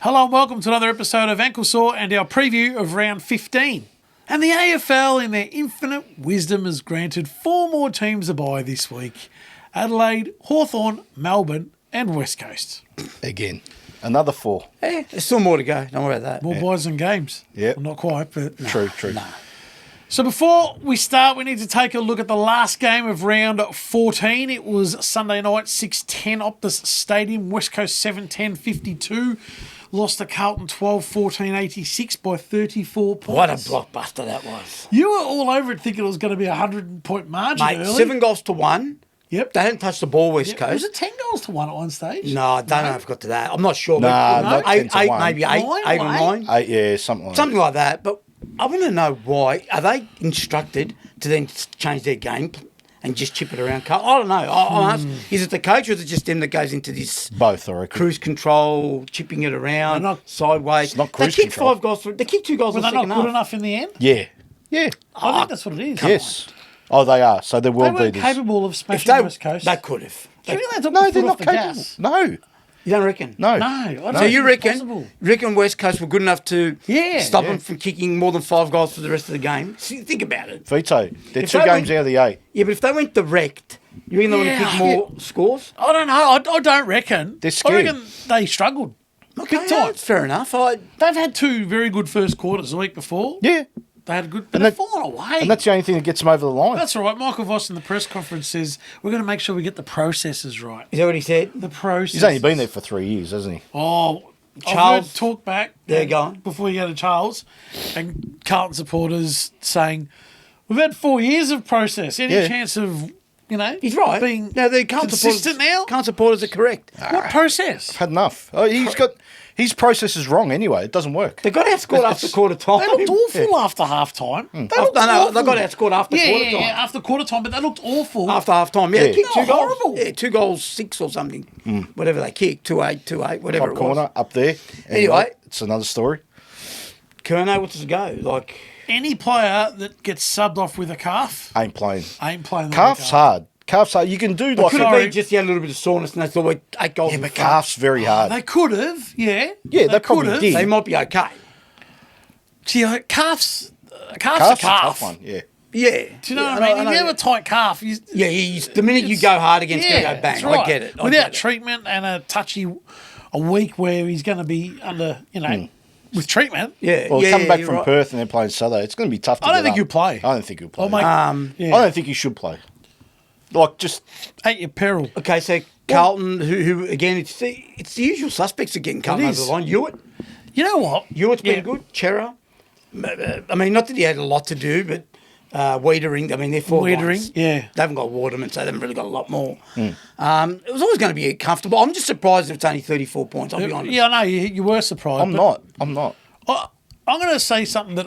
Hello and welcome to another episode of Ankle Sore and our preview of round 15. And the AFL, in their infinite wisdom, has granted 4 more teams a bye this week. Adelaide, Hawthorn, Melbourne and West Coast. Again, another 4. There's still more to go. Don't worry about that. More buys and games. Yep. Well, not quite, but... True. No. So before we start, we need to take a look at the last game of round 14. It was Sunday night, 6:10 Optus Stadium. West Coast 7-10-52. Lost to Carlton 12-14-86 by 34 points. What a blockbuster that was. You were all over it thinking it was going to be a 100-point margin Mate, early. 7 goals to 1. Yep. They hadn't touched the ball, West Yep. Coast. Was it 10 goals to 1 at one stage? No, I don't know if I got to that. I'm not sure. Nah, but not 10 to 8, 1. maybe 8 or 9. 8, yeah, something like Something like that. But I want to know why. Are they instructed to then change their game and just chip it around? I don't know. I'll ask, is it the coach or is it just them that goes into this that. Both, I reckon. cruise control, chipping it around, sideways? It's not They cruise kicked control. 5 goals. They kicked 2 goals Were in the they not second good half. enough in the end? Yeah. I think that's what it is. Yes. Oh, they are. So they're They world weren't beaters. capable of If smashing they, West Coast. they could have. Do you think they took No, the they're foot not off the capable. gas? No. You don't reckon? No. No. I don't So think you it's reckon possible. West Coast were good enough to stop Yeah. them from kicking more than 5 goals for the rest of the game? See, think about it. Veto. They're If 2 they games went- out of the 8. Yeah, but if they went direct, you reckon they would have kicked more scores? I don't know. I don't reckon. They're scared. I reckon they struggled. Okay, Big time. that's fair enough. They've had 2 very good first quarters the week before. Yeah. They had good, but And they've that- fallen away. And that's the only thing that gets them over the line. That's all right. Michael Voss in the press conference says, we're going to make sure we get the processes right. Is that what he said? The process. He's only been there for 3 years, hasn't he? Oh, Charles. I've heard talk back. There you go. Before you go to Charles and Carlton supporters saying, we've had 4 years of process. Any Yeah. chance of, He's right. being Now, the Carlton consistent supporters, now? Carlton supporters are correct. What process? Had enough. Oh, his process is wrong anyway. It doesn't work. They got outscored after quarter time. They looked awful after half time. They looked No, awful. they got outscored after quarter time. Yeah, after quarter time, but they looked awful. After half time, yeah, Yeah. they kicked They 2 were goals. horrible. Yeah, 2 goals, 6 or something. Whatever they kicked, 2-8, 2-8, whatever Top it was. corner, up there. Anyway. It's another story. Kerno, what does it go? Like, Any player that gets subbed off with a calf Ain't playing. ain't playing the Calf's week hard. Calf's hard. You can do like could a... it Sorry. be just he had a little bit of soreness and they thought, well, 8 goals Yeah, in but front. calf's very hard. They could have, yeah. Yeah, they probably could've. did. They might be okay. See, like, calf's Calf's a a calf. tough one, yeah. Yeah. Do you know what I mean? If you have a tight calf, you, Yeah, the minute you go hard against yeah, go bang. that's right. I get it. I Without get it. treatment and a week where he's going to be under, with treatment. Yeah. Well, yeah, coming back you're from right. Perth and then playing Southern, it's going to be tough to I don't get think up. he'll play. I don't think he'll play. I'll make, Yeah. I don't think he should play. Like, just... at your peril. Okay, so Carlton, who again, it's the usual suspects are getting Carlton over is. the line. Hewitt. You know what? Hewitt's Yeah. been good. Chera. I mean, not that he had a lot to do, but Wiedering, I mean, they're 4 Wiedering, guys. yeah. They haven't got Waterman, so they haven't really got a lot more. It was always going to be comfortable. I'm just surprised if it's only 34 points, I'll be honest. Yeah, I know, you were surprised. I'm not. I'm going to say something that,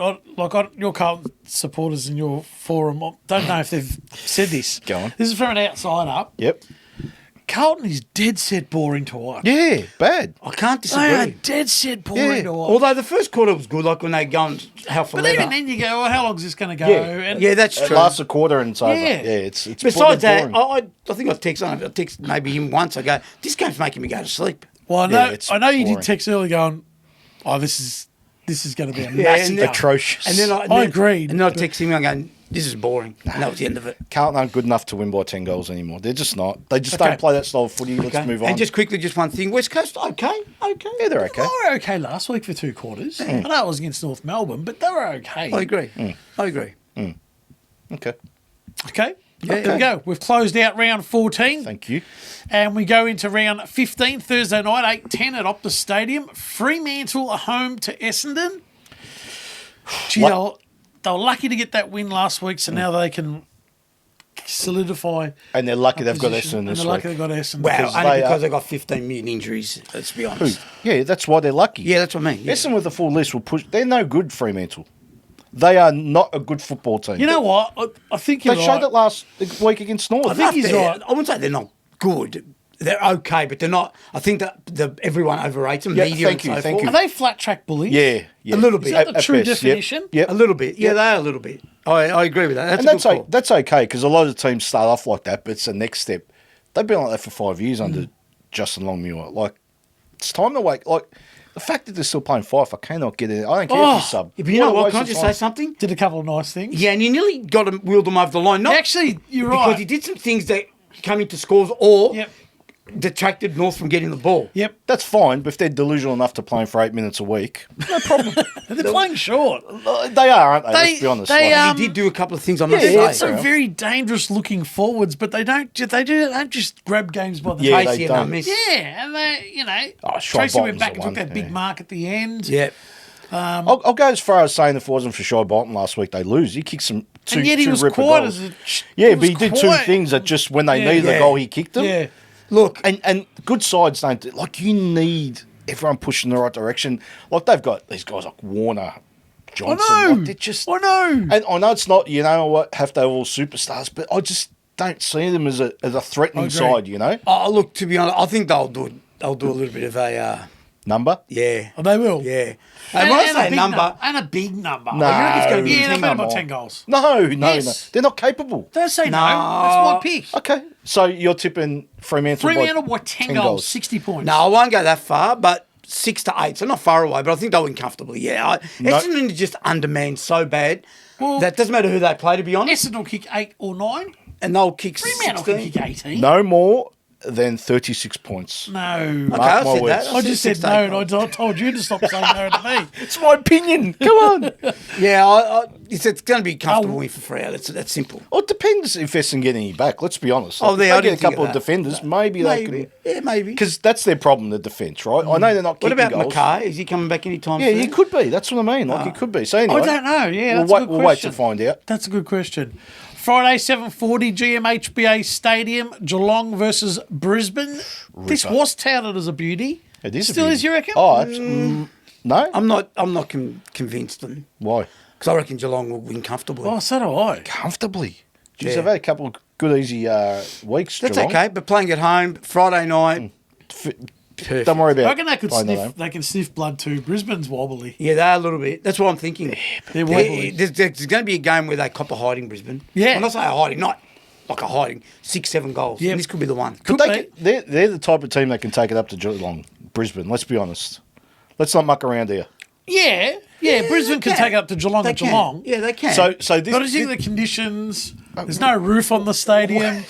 your Carlton supporters in your forum, I don't know if they've said this. Go on. This is from an outsider. Yep. Carlton is dead set boring to watch. Yeah, bad. I can't They are disagree. dead set boring Yeah. to watch. Although the first quarter was good, like when they go and hell for But leather. even then you go, well, how long is this going to go? Yeah. And Yeah, that's It true. lasts a quarter and it's over. Yeah. Yeah, it's Besides that, boring. I think I text maybe him once. I go, this game's making me go to sleep. well, Yeah, it's I know you did boring. text early going, oh, this is going to be a Yeah, massive and game. atrocious. And then I agreed. And then I text him and I go, this is boring. And that was the end of it. Carlton aren't good enough to win by 10 goals anymore. They're just not. They just Okay. don't play that style of footy. Let's Okay. move on. And just quickly, just one thing. West Coast, okay. yeah, they're okay. They were okay last week for 2 quarters. I know it was against North Melbourne, but they were okay. I agree. I agree. Okay. Okay. Yeah, There we go. We've closed out round 14. Thank you. And we go into round 15, Thursday night, 8:10 at Optus Stadium. Fremantle are home to Essendon. Gee, they were lucky to get that win last week, so now they can solidify. And they're lucky a they've got position. Essendon And this they're lucky week. they've got Essendon. Wow, Because only they because are- they got 15 million injuries, let's be honest. Yeah, that's why they're lucky. Yeah, that's what I mean. Yeah. Essendon with a full list will push. They're no good, Fremantle. They are not a good football team. You know what? I think you're They right. showed it last week against North. I think he's right. I wouldn't say they're not good. They're okay, but they're not. I think that everyone overrates them. Yeah, media thank and you, so thank forth. Are they flat track bullies? Yeah, yeah. A little bit. Is that the At true best, yep, definition? Yep. A little bit. Yeah, they are a little bit. I agree with that. That's And a good call. that's okay because a lot of teams start off like that, but it's the next step. They've been like that for 5 years under Justin Longmuir. Like, it's time to wake. Like, The fact that they're still playing Fife, I cannot get it. I don't care if you sub. But you know what? waste Can I of just time. say something? Did a couple of nice things. Yeah, and you nearly got him, wheeled him over the line. Not Actually, you're because right. he did some things that came into scores or Yep. detracted North from getting the ball. Yep. That's fine, but if they're delusional enough to play for 8 minutes a week, no problem. They're playing short. They are, aren't they? They- Let's be honest. they, He did do a couple of things, I must Yeah, say. They're some very dangerous looking forwards, but they don't just grab games by the Yeah, tail. they Tracy and I don't. miss. Yeah, and they, Shy Tracy went Bolton's back the and took one, that big yeah. mark at the end. Yeah. I'll go as far as saying if it wasn't for Shy Bolton last week, they lose. He kicked some two, And yet he two was ripper quiet goals. as a... Yeah, he but he was did two quiet. things that just when they Yeah. needed Yeah. a goal, he kicked them. Yeah. Look, And good sides don't do, like you need everyone pushing in the right direction. Like they've got these guys like Warner, Johnson. I know. Like they're just I know. And I know it's not, have to have all superstars, but I just don't see them as a threatening agree. side, you know? oh, look, to be honest, I think they'll do a little bit of a, Number? yeah. Oh, they will. Yeah. And when I say a big number, and a big number. No. you reckon it's going to be Yeah, 10 they've got goals? about 10 goals. No. Yes. They're not capable. Don't say no. No. That's my pick. Okay. So you're tipping Fremantle, Fremantle by 10 goals, 60 points. No, I won't go that far, but 6 to 8, so not far away, but I think they'll win comfortably. Yeah, Essendon is just undermanned so bad Well- that doesn't matter who they play, to be honest, Essendon will kick 8 or 9. and they'll kick Fremantle can 16. kick 18. No more than 36 points. No. Okay, Mark I my said words. that. I just said 6 to 8 no, and goals. I told you to stop saying no to me. It's my opinion. Come on. Yeah, it's going to be a comfortable win for Freo. That's simple. Well, it depends if Essendon get any back. Let's be honest. Oh, If yeah, I they get a didn't think couple of of that. defenders. Maybe they Maybe. can. Yeah, maybe. Because that's their problem, the defence, right? I know they're not What kicking about goals. Mackay? Is he coming back anytime Yeah, soon? he could be. That's what I mean. Like he could be. So anyway, I don't know. Yeah, we'll that's a wait. good We'll wait question. to find out. That's a good question. Friday, 7:40, GMHBA Stadium, Geelong versus Brisbane. This was touted as a beauty. It is. Still a is, you reckon? Oh, no. I'm not convinced, because Why? I reckon Geelong will win comfortably. Oh, so do I. Comfortably. Jeez, Yeah. they've had a couple of good, easy weeks. That's Geelong. okay, but playing at home Friday night, perfect. Don't worry I about. reckon they could playing at sniff. home. They can sniff blood too. Brisbane's wobbly. Yeah, they're a little bit. That's what I'm thinking. They're wobbly. There's going to be a game where they cop a hiding, Brisbane. Yeah. When I say a hiding, not like a hiding, 6-7 goals. Yeah. And this could be the one. Could They be. they're the type of team that can take it up to Geelong, Brisbane. Let's be honest. Let's not muck around here. Yeah, Brisbane they can take it up to Geelong They and can. Geelong. Yeah, they can. So this. But I think the conditions. There's no roof on the stadium.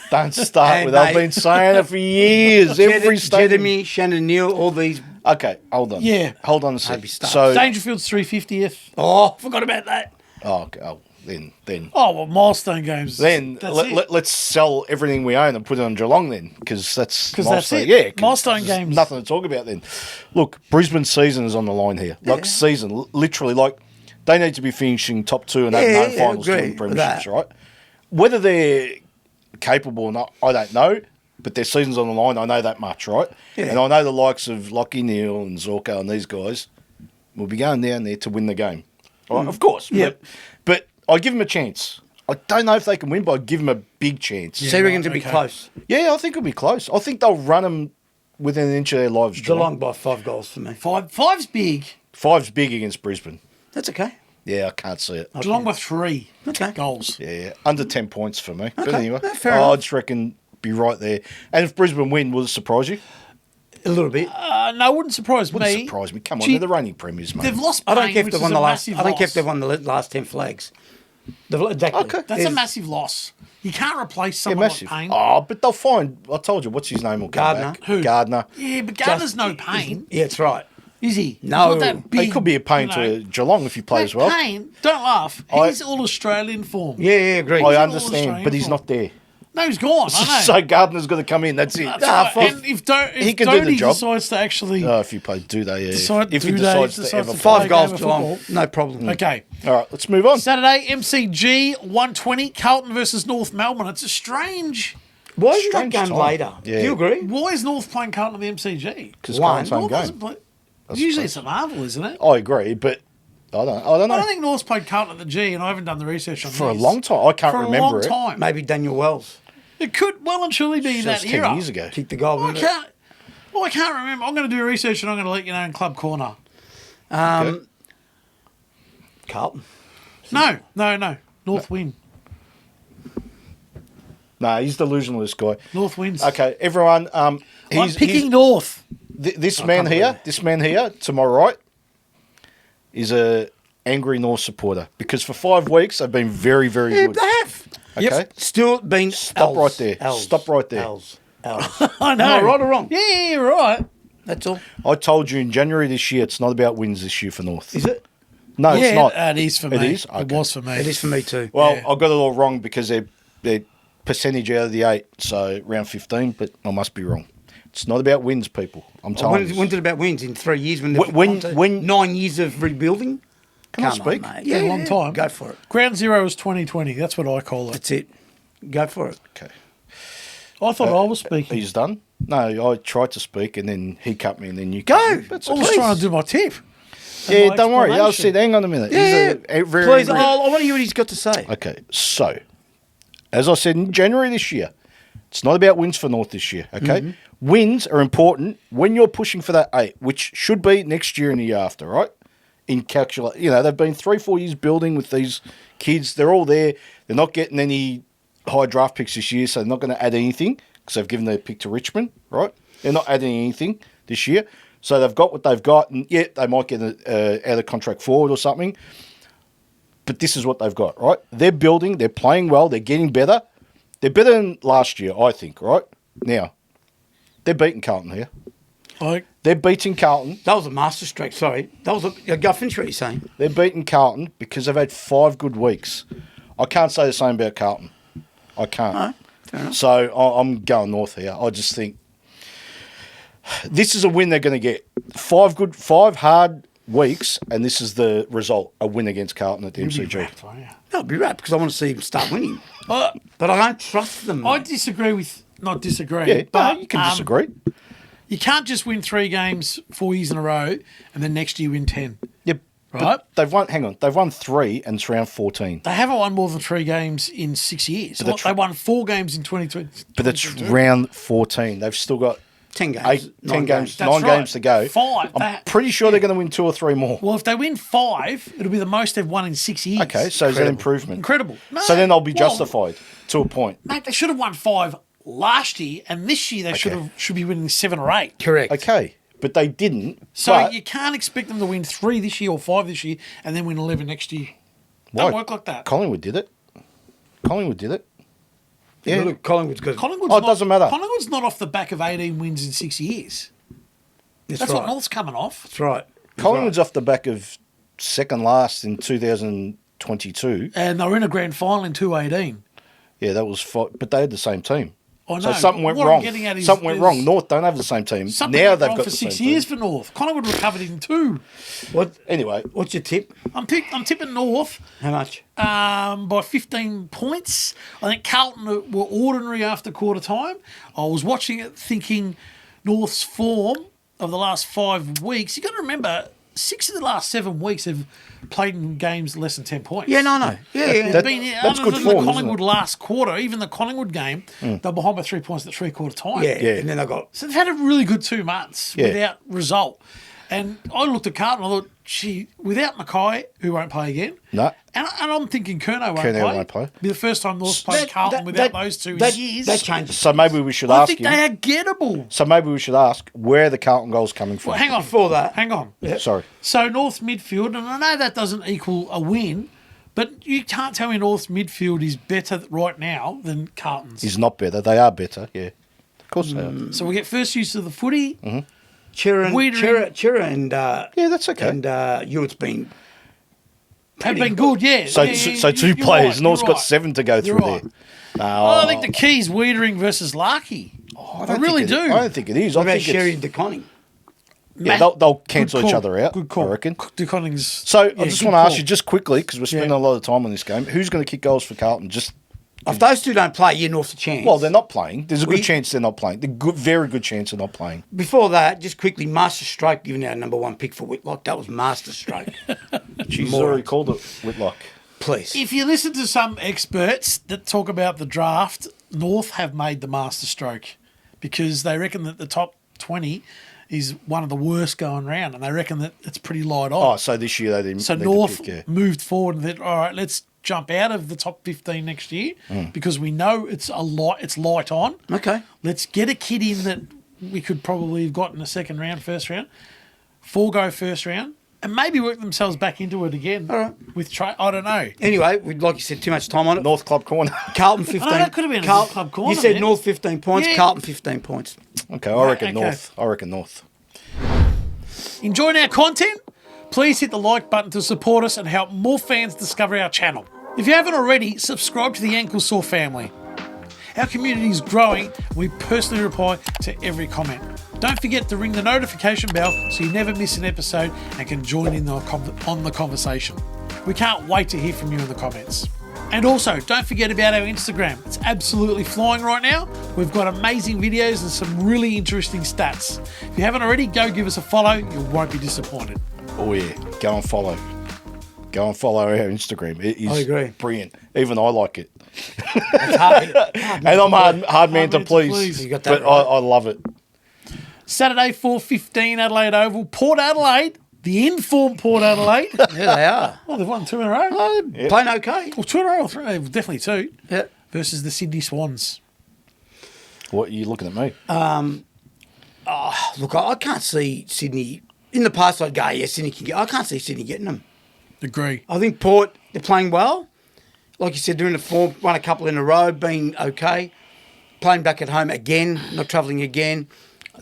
Don't start Hey, with. I've mate. been saying it for years. Every stadium. Jeremy, Shannon Neal, all these. Okay, hold on. Yeah. Hold on a sec. Maybe start. So. Dangerfield's 350th. Oh, forgot about that. Oh, okay. Oh, then. Oh well, milestone games. Then that's it. let's sell everything we own and put it on Geelong then, because that's milestone. it. Yeah, 'cause Milestone there's games. Nothing to talk about then. Look, Brisbane's season is on the line here. Like season, literally, like they need to be finishing top 2 and having no finals to agree win with that. premierships, right? Whether they're capable or not, I don't know. But their season's on the line. I know that much, right? Yeah. And I know the likes of Lockie Neal and Zorko and these guys will be going down there to win the game. All right, of course. Yep. But I give them a chance. I don't know if they can win, but I give them a big chance. So you reckon to be okay. close? Yeah, I think it'll be close. I think they'll run them within an inch of their lives. Geelong by 5 goals for me. Five's big. 5's big against Brisbane. That's okay. Yeah, I can't see it. Geelong by 3 Okay. goals. Yeah, under 10 points for me. But Okay, anyway, yeah, fair enough. I just reckon be right there. And if Brisbane win, will it surprise you? A little bit. No, it wouldn't surprise Wouldn't me. surprise me. Come on, Gee, they're the reigning premiers, mate. They've lost I don't Payne, care if which they've is won a the last. massive I don't care if loss. they've won the last 10 flags. Exactly. Okay. That's a massive loss. You can't replace Yeah, someone massive. like Payne. Oh, but they'll find. I told you, what's his name will come Gardner. back. Who? Gardner. Yeah, but Gardner's no Payne, Yeah, that's right. is he? No. He's not that big, He could be a pain you know. to Geelong if he plays well. Payne, don't laugh. He's all Australian form. Yeah, agree. I all understand, Australian but he's for. not there. No, he's gone. I know. So Gardner's got to come in. That's it. That's Nah, right. fine. And if He can do the Doty job. decides to actually If you play, do they? Yeah. Decide- if he do they decides to decide ever to play. play 5 a goals game of Geelong. football. No problem. Okay. All right, let's move on. Saturday, MCG 120, Carlton versus North Melbourne. It's a strange. Why isn't that Strange game time. later? Yeah. Do you agree? Why is North playing Carlton at the MCG? Because One. Carlton's home North doesn't game. play. Usually it's at Marvel, isn't it? I agree, but I don't know. I don't think North's played Carlton at the G, and I haven't done the research on For a this. long time. I can't For a remember long it. time. Maybe Daniel Wells It could well and truly be in That was that 10 era. years ago. kicked the goal. I didn't it? can't. Well, I can't remember. I'm going to do research and I'm going to let you know in Club Corner. Carlton. No. North win. No, he's delusional, this guy. North wins. Okay, everyone. I'm picking North. This man here, to my right, is a angry North supporter because for 5 weeks they've been very, very good. They have. Okay. Yep. Still been Stop right there. Stop right there. L's. I know. Am I right or wrong? Yeah, you're right. That's all. I told you in January this year, it's not about wins this year for North. Is it? No, Yeah, it's not. it is for me. It is? It Okay. was for me. It is for me too. Well, Yeah. I got it all wrong because they're percentage out of the 8, so round 15, but I must be wrong. It's not about wins, people. I'm telling you. When's it about wins? In 3 years? When 9 years of rebuilding? Can I Come speak? on, mate. Yeah, a long time. Go for it. Ground zero is 2020. That's what I call it. That's it. Go for it. Okay. I thought I was speaking. He's done? No, I tried to speak and then he cut me and then you cut Go. me. That's I was okay. trying to do my tip. Yeah, my don't worry. I explanation. said, hang on a minute. Yeah, He's a very please. angry- I want to hear what he's got to say. Okay, so, as I said in January this year, it's not about wins for North this year, okay? Mm-hmm. Wins are important when you're pushing for that 8, which should be next year and the year after, right? In calculate, they've been 3-4 years building with these kids. They're all there. They're not getting any high draft picks this year, so they're not going to add anything because they've given their pick to Richmond, right? They're not adding anything this year. So they've got what they've got, and yeah, they might get an out of contract forward or something. But this is what they've got, right? They're building, they're playing well, they're getting better. They're better than last year, I think, right? Now, they're beating Carlton here. They're beating Carlton. That was a masterstroke. Sorry. That was a go finish what you're saying. They're beating Carlton because they've had 5 good weeks. I can't say the same about Carlton. I can't. No, fair enough. So I'm going North here. I just think this is a win they're going to get. 5 hard weeks, and this is the result: a win against Carlton at the MCG. I'll be right because I want to see him start winning. Uh, But I don't trust them. I disagree with, not disagree, Yeah, but no, you can disagree. You can't just win 3 games 4 years in a row and then next year win 10. Yep. Right? They've won. Hang on. They've won 3, and it's round 14. They haven't won more than 3 games in 6 years. But that's They won 4 games in 2020. But it's round 14. They've still got 10 games. 10 games, That's 9 right. games to go. 5. I'm pretty sure they're going to win 2 or 3 more. Well, if they win 5, it'll be the most they've won in 6 years. Okay, so is that improvement? Incredible. No, So then they'll be well, justified to a point. Mate, they should have won 5 last year, and this year they should be winning 7 or 8. Correct. Okay, but they didn't. So but you can't expect them to win 3 this year or 5 this year and then win 11 next year. why? Don't work like that. Collingwood did it. Yeah. Look, Collingwood's good. Collingwood's Oh, it doesn't matter. Collingwood's not off the back of 18 wins in 6 years. That's right. what North's coming off. That's right. Collingwood's off the back of second last in 2022. And they were in a grand final in 2018. Yeah, that was but they had the same team. I So know, something but went what I'm wrong. getting at is Something went there's- wrong. North don't have the same team. Something Now went they've wrong got for the 6 same years team. for North. Collingwood recovered in 2. Anyway, What's your tip? I'm tipping North How much? by 15 points. I think Carlton were ordinary after quarter time. I was watching it thinking North's form of the last 5 weeks. You've got to remember, 6 of the last 7 weeks have played in games less than 10 points. Yeah, no. Yeah. That- Been, that's other good than form, the isn't Collingwood it? last quarter, even the Collingwood game, they're behind by 3 points at 3/4 time. yeah. And then I got. So they've had a really good 2 months Yeah. without result. And I looked at Carlton, I thought, gee, without Mackay, who won't play again, no. and I'm thinking Curnow Won't play. Be the first time North's played Carlton without those 2 that, years. That changes. So maybe we should I ask think him. they are gettable. So maybe we should ask where are the Carlton goals coming from. Well, hang on. Before that- Hang on. Sorry. So North's midfield, and I know that doesn't equal a win, but you can't tell me North's midfield is better right now than Carlton's. He's not better. They are better. Yeah. Of course they are. So we get first use of the footy. Chira and Yeah, that's okay. and Hewitt's been Have been good, yeah. So, Yeah, so 2 you're players. right, North's you're got right. 7 to go You're through right. there. Oh, I think the key is Wiedering versus Larkey. I really do. I don't think it is. What I about think Sherry it's, and DeConning? yeah, Matt- they'll Good cancel each call. other out. Good call. I reckon. DeConning's. So I just want to ask you just. just quickly because we're spending Yeah. a lot of time on this game. Who's going to kick goals for Carlton? Just If those 2 don't play, you're North's a chance. well, they're not playing. There's a good We- chance they're not playing. Very good chance they're not playing. Before that, just quickly, Master Stroke giving our number 1 pick for Whitlock. That was Master Stroke. She's More. already called it Whitlock. Please. If you listen to some experts that talk about the draft, North have made the masterstroke because they reckon that the top 20 is one of the worst going round, and they reckon that it's pretty light on. Oh, so this year they didn't. So need to North pick, yeah. moved forward and said, all right, let's jump out of the top 15 next year Mm. because we know it's light on. Okay. Let's get a kid in that we could probably have gotten a second round, first round, forego first round, and maybe work themselves back into it again. All right. With I don't know. Anyway, like you said, too much time on it. North Club Corner. Carlton 15. that could have been a North Club Corner, You said man. North 15 points, Yeah. Carlton 15 points. Okay, I reckon okay. North. I reckon North. Enjoying our content? Please hit the like button to support us and help more fans discover our channel. If you haven't already, subscribe to the Ankle Sore family. Our community is growing. We personally reply to every comment. Don't forget to ring the notification bell so you never miss an episode and can join in on the conversation. We can't wait to hear from you in the comments. And also, don't forget about our Instagram. It's absolutely flying right now. We've got amazing videos and some really interesting stats. If you haven't already, go give us a follow. You won't be disappointed. Oh yeah, go and follow. Go and follow our Instagram. It is I agree. brilliant. Even I like it. It's hard. And I'm hard man to please. You got that But right. I love it. Saturday, 4:15, Adelaide Oval. Port Adelaide, the informed Port Adelaide. Yeah, they are. Oh, they've won 2 in a row. Playing okay. Well, 2 in a row or 3. Definitely 2. Yeah. Versus the Sydney Swans. What are you looking at me? Look, I can't see Sydney. In the past, I'd go, yeah, Sydney can get. I can't see Sydney getting them. Agree. I think Port, they're playing well. Like you said, they're in the form, won a couple in a row, been okay. Playing back at home again, not travelling again.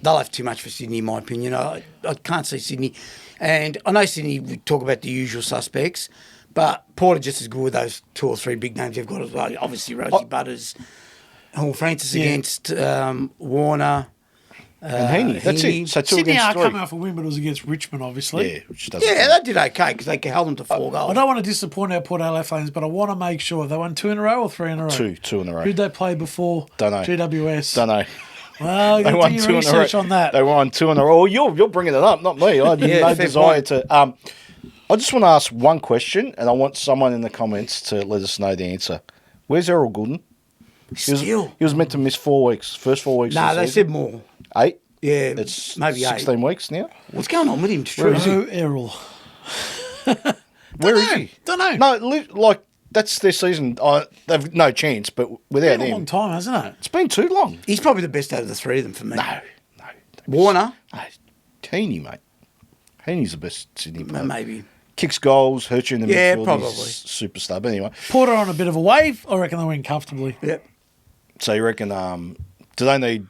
They'll have too much for Sydney, in my opinion. I can't see Sydney. And I know Sydney, we talk about the usual suspects, but Port are just as good with those 2 or 3 big names they've got as well. Obviously, Rosie Butters, Hall Francis against Warner. And Heaney. That's Heaney. it. So 2 Sydney against are 3. coming off a win, but it was against Richmond, obviously. Yeah, which doesn't Yeah, they did okay because they held them to 4 goals. I don't want to disappoint our Port Adelaide fans, but I want to make sure they won 2 in a row or 3 in a row. 2 in a row. Who'd they play before? Don't know. GWS. Don't know. Well, you They got to won do 2 your in a row. research on that. They won 2 in a row. Oh, you're bringing it up, not me. I had Yeah, no fair desire point. to. I just want to ask one question, and I want someone in the comments to let us know the answer. Where's Errol Goulden? Still. He was meant to miss 4 weeks. First 4 weeks. No, of the they season. said more. 8. Yeah, It's maybe 16 8. weeks now. What's going on with him? It's Where true. is he? No Errol. Where is he? Don't know. No, like that's their season. They've no chance, but without Been a long him, time, hasn't it? it's been too long. He's probably the best out of the 3 of them for me. No. Warner, Heaney, mate. Heaney's the best Sydney player. maybe. Kicks goals, hurts you in the Yeah, midfield. probably. He's superstar. But anyway, Porter on a bit of a wave. I reckon they win comfortably. Yep. so you reckon? Do they need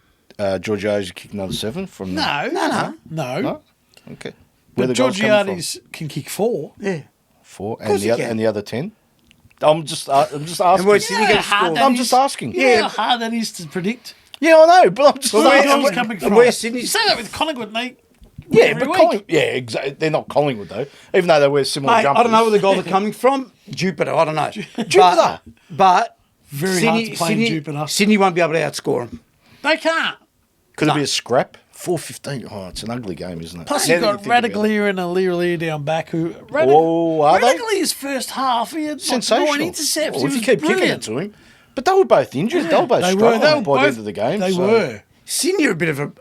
Georgiades to kick another 7 from? No. No. No. Okay. Where But the goals coming from? Georgiades can kick 4. Yeah. 4 course he can. and the other 10. I'm just asking. And where's Sydney going to hard score? that I'm is. just asking. You know Yeah. how hard that is to predict. Yeah, I know, but I'm just Where asking. are goals coming from? where's Sydney? You say that with Collingwood, Nate. Yeah, every but week. Collingwood, yeah, exactly. They're not Collingwood though, even though they wear similar Mate, jumpers. I don't know where the goals are coming from. Jupiter, I don't know. Jupiter? But Very hard to play in Jupiter. Sydney won't be able to outscore them. They can't. Could it be a scrap? 4:15. Oh, it's an ugly game, isn't it? Plus, Now you've that you got think about it. Radaglia and Aliir down back. Who Oh, are they? Radaglia's first half, he had Sensational. 9 intercepts. Well, He if you was keep kicking it brilliant. to him, but they were both injured. They were both They were. struggling They were by the both, end of the game. They so- were. Sydney are a bit of a,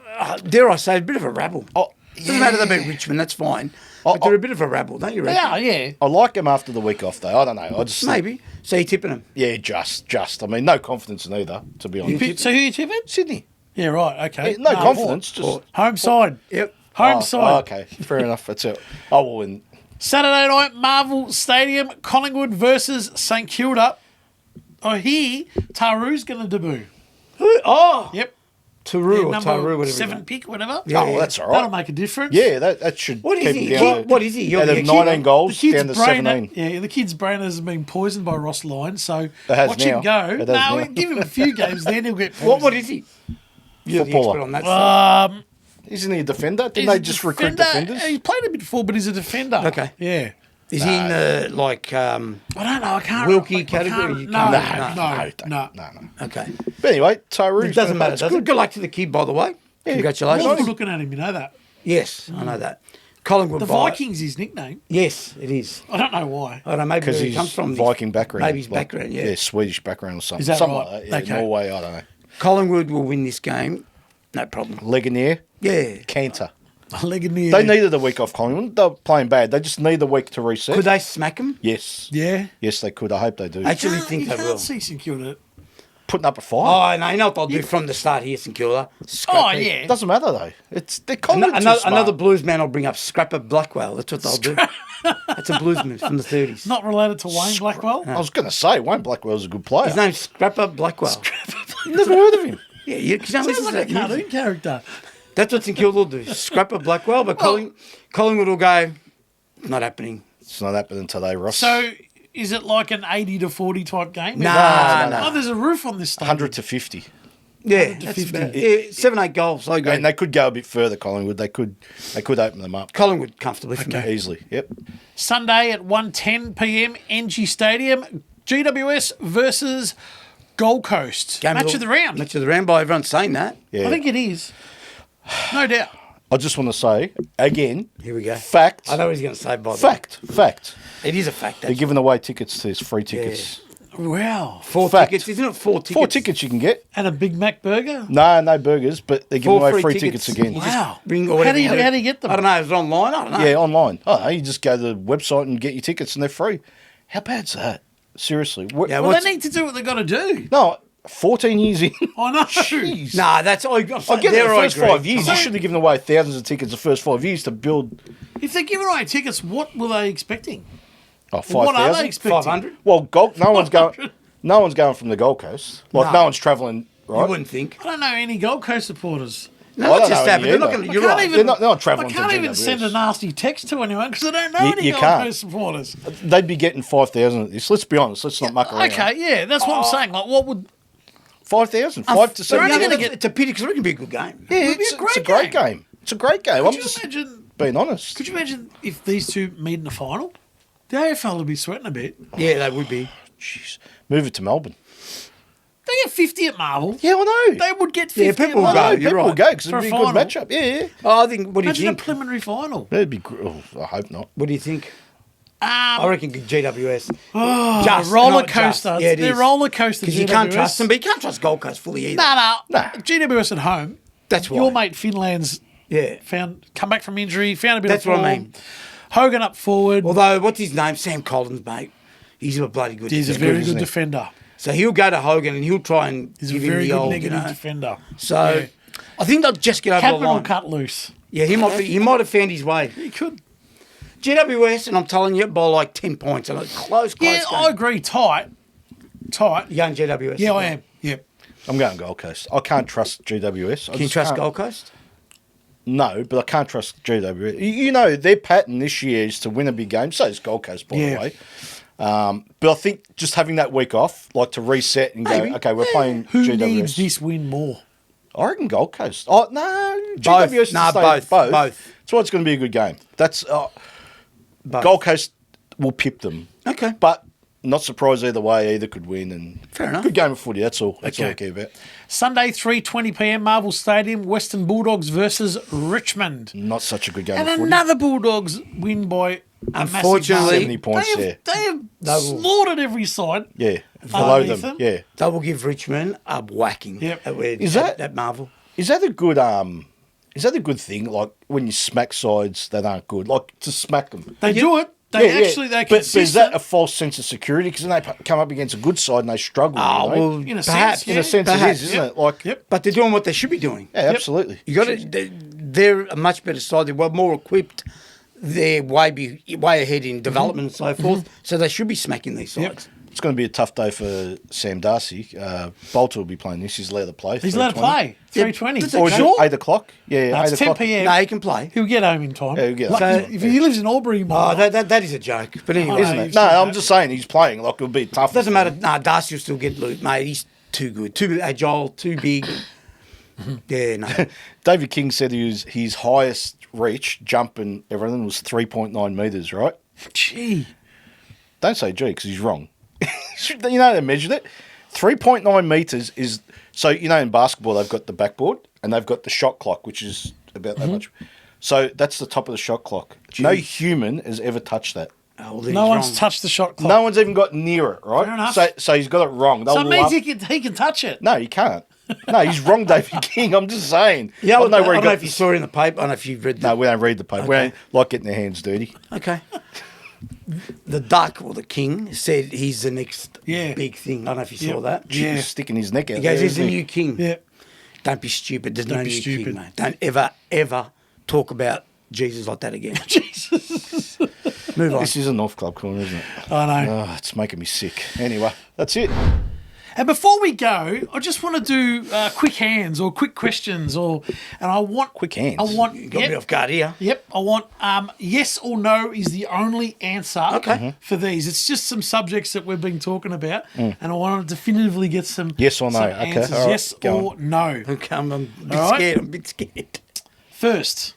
dare I say, a bit of a rabble. Oh, Doesn't matter they beat Richmond, that's fine. Oh, But they're a bit of a rabble, don't you They reckon? are, yeah. I like them after the week off though. I don't know. I just Maybe. So you're tipping them? yeah, just. I mean, no confidence in either. To be honest, So who you tipping? Sydney. Yeah, right. Okay. Yeah, no confidence. Just Home side. Yep. Home Oh, side. okay, fair enough. That's it. Oh well, and Saturday night, Marvel Stadium, Collingwood versus St Kilda. I hear Taru's going to debut. Oh! Yep. Taru or Number Taru, whatever. 7 pick, whatever. Yeah, oh, well, that's all That'll right. make a difference. Yeah, that should What is keep he? him down. What is he? You're Out the of kid- 19 The goals kid's down to brain, 17. yeah, the kid's brain has been poisoned by Ross Lyon, so It has watch now. him go. It has No, now. give him a few games, then he'll get poisoned. What is he? You're the expert Footballer. on that stuff. Isn't he a defender? Didn't He's they a just recruit defender. defenders? He played a bit before, but he's a defender. Okay. Yeah. Is he in the, like, I don't know. I can't. Wilkie I category? can't- You No, can't- no. No. okay. But anyway, Taru. It doesn't matter, does it? Good luck to the kid, by the way. Congratulations. Well, looking at him, you know that. Yes, I know that. Collingwood The by- Vikings, his nickname. Yes, it is. I don't know why. I don't know, maybe Because where he he's comes from. Viking background. Maybe his background, yeah. Yeah, Swedish background or something. Is that something right? like that. Yeah, Okay. Norway, I don't know. Collingwood will win this game. No problem. Legonier, Yeah. Cantor. Legonier. They needed a week off Collingwood. They're playing bad. They just need a week to reset. Could they smack him? Yes. Yeah. Yes, they could. I hope they do. I actually You think they can't will. see St Kilda. putting up a fight. Oh, no, you know what they'll do from the start here, St Kilda? Oh, Scrap it. yeah. It doesn't matter though. They're Collingwood too smart. Another blues man will bring up Scrapper Blackwell. That's what they'll do. That's a bluesman from the 30s. Not related to Wayne Blackwell. I was going to say Wayne Blackwell's a good player. His name's Scrapper Blackwell. Never heard of him. Yeah, you know, Sounds like a cartoon character. that's what St Kilda will do. Scrapper Blackwell, but Collingwood will go, not happening. It's not happening today, Ross. So, is it like an 80-40 type game? Nah, no. Oh, there's a roof on this stadium. 100 to 50. Yeah, 50. that's about, yeah, 7-8 goals. I agree. And they could go a bit further, Collingwood. They could open them up Collingwood comfortably for me. easily. Yep. Sunday at 1:10 p.m. NG Stadium, GWS versus Gold Coast. Match of the round. Match of the round by everyone saying that. Yeah. I think it is. No doubt. I just want to say again. Here we go. Fact. I know what he's going to say, Bob. Fact. It is a fact. They're giving away tickets to free tickets. Wow. 4 Fact. tickets. Isn't it 4 tickets? 4 tickets you can get. And a Big Mac burger? No burgers, but they're giving 4 away free free tickets again. You just Wow. bring or How whatever do you do. get them? I don't know. Is it online? I don't know. Yeah, online. Oh, you just go to the website and get your tickets, and they're free. How bad's that? Seriously. Yeah, Well, what's- they need to do what they've got to do. No, 14 years in. I know. Jeez. Nah, that's all. I get it. The first 5 years, you should have given away thousands of tickets the first 5 years to build. If they're giving away tickets, what were they expecting? Oh, What are 5,000. they expecting? 500? Well, no one's going from the Gold Coast. Like no one's travelling. Right? You wouldn't think. I don't know any Gold Coast supporters. No, I not don't just know that, any but they're not either. going to. I You're can't right. even- They're not I travelling to can't even GWS. send a nasty text to anyone because I don't know any you Gold can't. Coast supporters. They'd be getting 5,000 at this. Let's be honest. Let's not muck around. Okay, yeah, that's what I'm saying. Like, what would 5,000. 5 to they're 7. only Yeah, gonna but it's a pity because it can be a good game. Yeah, It'd be it's a great a great game. game. It's a great game. I'm Could you just imagine? being honest. Could you imagine if these two meet in the final? The AFL would be sweating a bit. Yeah, they would be. Jeez. Move it to Melbourne. They get 50 at Marvel. Yeah, I know. They would get 50 Yeah, at people will Marvel. go. You're People right. will go because For it'd a be a good final. matchup. Yeah. Oh, I think. What do you Imagine a think? preliminary final. That'd be. I hope not. What do you think? I Um, reckon GWS. the roller coaster. Yeah, it They're is. roller coaster. Because you can't trust them, but you can't trust Gold Coast fully either. No. Nah. GWS at home. That's why. Your mate Finland's Yeah. come back from injury, found a bit That's of what form. I mean. Hogan up forward. Although, what's his name? Sam Collins, mate. He's a bloody good. He's a defender. very isn't good he? defender. So he'll go to Hogan and he'll try and He's a give very him the good old, negative defender. So Yeah. I think they'll just get over Captain the will line. cut loose. Yeah, he might have found his way. He could. GWS, and I'm telling you, by like 10 points. And a close Yeah, game. I agree. Tight. You going GWS? Yeah, I am. Yeah. I'm going Gold Coast. I can't trust GWS. Can you trust Gold Coast? No, but I can't trust GWS. You know, their pattern this year is to win a big game. So is Gold Coast, by the Yeah. way. But I think just having that week off, like to reset and go, Maybe. okay, we're playing Who GWS. needs this win more? I reckon Gold Coast. Oh, no. Both. GWS to Nah, stay- both. Both. Both. That's why it's going to be a good game. That's Both. Gold Coast will pip them. Okay. But not surprised either way. Either could win. And Fair enough. Good game of footy. That's all. That's all I Okay. care about. Sunday, 3:20 p.m. Marvel Stadium, Western Bulldogs versus Richmond. Not such a good game And of footy. another Bulldogs win by a massive Unfortunately- margin. 70 points, They have, they have will- slaughtered every side. Yeah. Below Underneath them. them? Yeah. They will give Richmond a whacking. Yep. Is that- at Marvel? Is that a good Is that a good thing? Like when you smack sides that aren't good, like to smack them. They do it. They Yeah, yeah. actually, they're But is consistent. that a false sense of security? Because then they come up against a good side and they struggle. Oh, you know? well, In a perhaps. sense, in yeah. a sense, perhaps, it is, isn't yep. it? Like, Yep. But they're doing what they should be doing. yeah, absolutely. You got to. They're a much better side. They're more equipped. They're way ahead in development and so forth. So they should be smacking these Yep. sides. It's going to be a tough day for Sam Darcy. Bolter will be playing this. He's allowed to play. He's allowed to 3:20. play. 3:20. That's Or is Sure. it 8 o'clock? Yeah, No, 8 it's 10 o'clock. p.m. No, he can play. He'll get home in time. Yeah, he'll get Like, home. if he lives in Albury, he might. Oh, that is a joke. But anyway, I Isn't know, it? you've No, said I'm that. just saying he's playing. Like, it'll be tough. doesn't matter. No, Darcy will still get loot, mate. He's too good, too agile, too big. Yeah, no. David King said his highest reach, jump and everything, was 3.9 metres, right? Gee. Don't say G because he's wrong. You know they measured it. 3.9 metres is... So, you know, in basketball, they've got the backboard and they've got the shot clock, which is about that much. So that's the top of the shot clock. No human has ever touched that. Oh, well, then No he's one's wrong. touched the shot clock. No one's even got near it, right? Fair enough. So he's got it wrong. so They'll it means laugh- he can touch it. No, he can't. No, he's wrong, David King. I'm just saying. Yeah, I I know where he don't know got if you saw it in the paper. I don't know if you've read No, that. we don't read the paper. We Okay. don't like getting their hands dirty. Okay. the Duck or the King said he's the next Yeah. big thing. I don't know if you Yep. saw that. Yeah. He's sticking his neck out. He goes, there, he's the isn't he? new king. Yeah. Don't be stupid. There's Don't no be new stupid. king, mate. Don't ever talk about Jesus like that again. Jesus. Move on. This is a North Club corner, isn't it? I know. Oh, it's making me sick. Anyway, that's it. And before we go, I just want to do quick hands or quick questions, and I want Quick hands? I want You got me off guard here. Yep, I want yes or no is the only answer Okay. for these. It's just some subjects that we've been talking about, and I want to definitively get some Yes or no, some okay, answers. all right, Yes go or no. Okay, I'm a bit All right. scared. I'm a bit scared. First,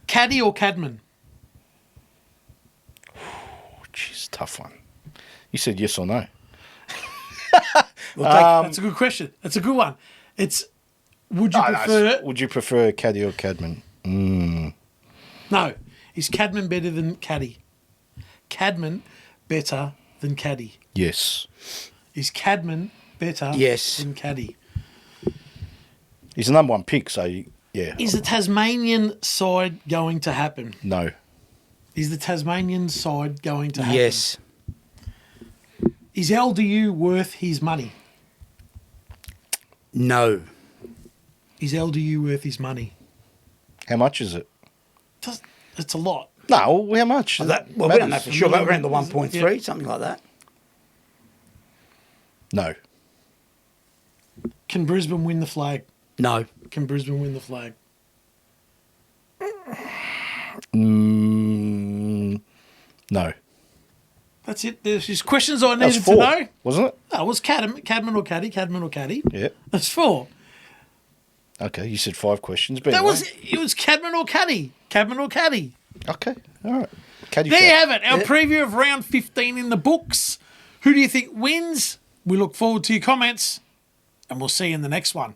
Caddy or Cadman? Jeez, tough one. You said yes or no. That's a good question. That's a good one. It's would you prefer? Would you prefer Caddy or Cadman? No, is Cadman better than Caddy? Cadman better than Caddy? Yes. Is Cadman better Yes. than Caddy? He's the number one pick, so yeah. Is the Tasmanian side going to happen? No. Is the Tasmanian side going to happen? Yes. Is LDU worth his money? No. Is LDU worth his money? How much is it? It's a lot. No, how much? We don't know for sure, but around the 1.3, something like that. No. Can Brisbane win the flag? No. Can Brisbane win the flag? No. That's it. There's just questions I That was needed four, to know. wasn't it? No, it was Cadman or Caddy? Cadman or Caddy? Yeah. That's four. Okay, you said 5 questions. But That anyway. was it. Was Cadman or Caddy? Cadman or Caddy? Okay, all right. Caddy There you shot. have it. Our preview of round 15 in the books. Who do you think wins? We look forward to your comments, and we'll see you in the next one.